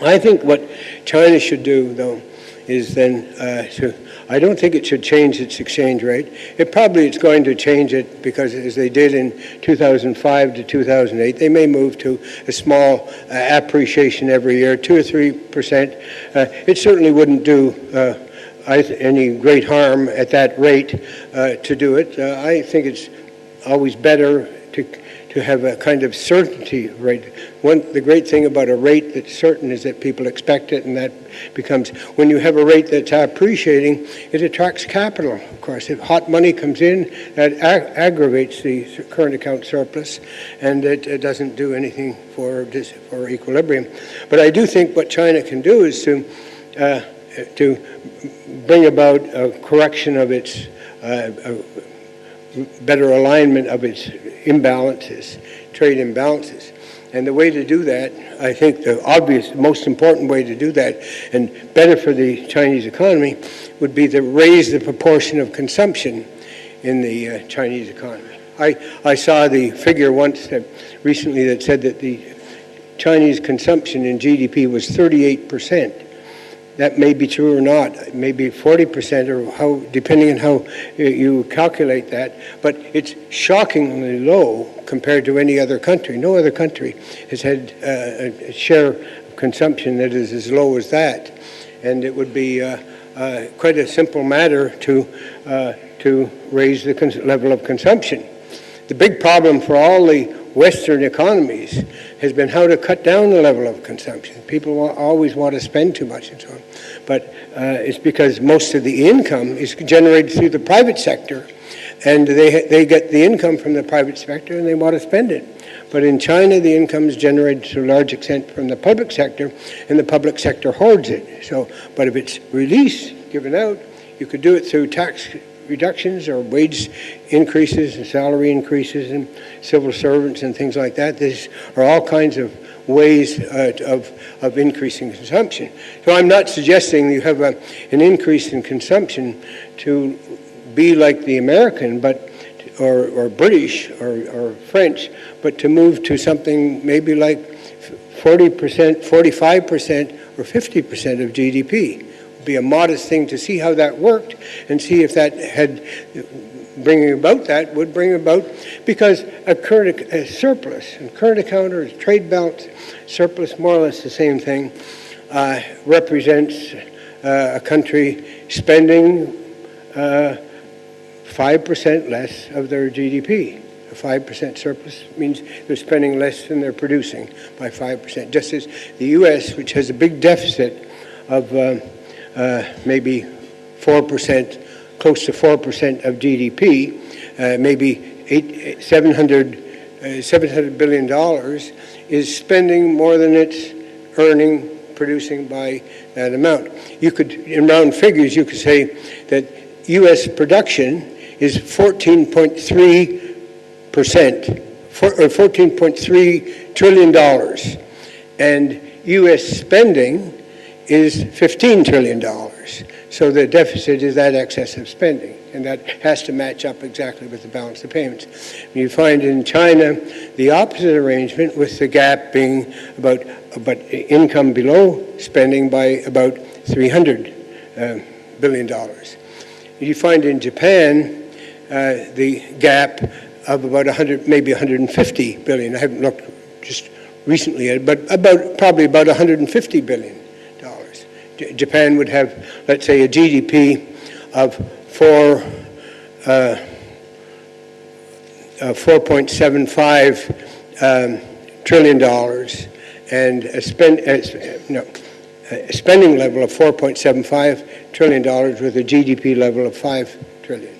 I think what China should do, though, is then I don't think it should change its exchange rate. It's going to change it because, as they did in 2005 to 2008, they may move to a small appreciation every year, 2 or 3%. It certainly wouldn't do any great harm at that rate to do it. I think it's always better to have a kind of certainty rate. The great thing about a rate that's certain is that people expect it, and that becomes, when you have a rate that's appreciating, it attracts capital, of course. If hot money comes in, that aggravates the current account surplus, and it doesn't do anything for equilibrium. But I do think what China can do is to bring about a correction of its better alignment of its imbalances, trade imbalances. And the way to do that, I think the obvious, most important way to do that, and better for the Chinese economy, would be to raise the proportion of consumption in the Chinese economy. I saw the figure once recently that said that the Chinese consumption in GDP was 38%. That may be true or not. It may be 40% or depending on how you calculate that. But it's shockingly low compared to any other country. No other country has had a share of consumption that is as low as that. And it would be quite a simple matter to raise the level of consumption. The big problem for all the Western economies has been how to cut down the level of consumption. People always want to spend too much and so on. But it's because most of the income is generated through the private sector, and they get the income from the private sector and they want to spend it. But in China, the income is generated to a large extent from the public sector, and the public sector hoards it. But if it's released, given out, you could do it through tax reductions or wage increases and salary increases and civil servants and things like that. These are all kinds of ways of increasing consumption. So I'm not suggesting you have an increase in consumption to be like the American, or British or French, but to move to something maybe like 40%, 45%, or 50% of GDP. Be a modest thing to see how that worked and see if that bringing about that would bring about, because a surplus and current account or trade balance surplus, more or less the same thing, represents a country spending 5% less of their GDP. A 5% surplus means they're spending less than they're producing by 5%. Just as the U.S., which has a big deficit of maybe 4%, close to 4% of GDP, maybe $700 billion, is spending more than it's producing by that amount. You could, in round figures, you could say that U.S. production is 14.3%, or $14.3 trillion, and U.S. spending is $15 trillion. So the deficit is that excess of spending, and that has to match up exactly with the balance of payments. You find in China the opposite arrangement, with the gap being about income below spending by about $300 billion. You find in Japan the gap of about maybe 150 billion. I haven't looked just recently at it, but probably about 150 billion. Japan would have, let's say, a GDP of $4.75 trillion and a spending level of $4.75 trillion with a GDP level of $5 trillion.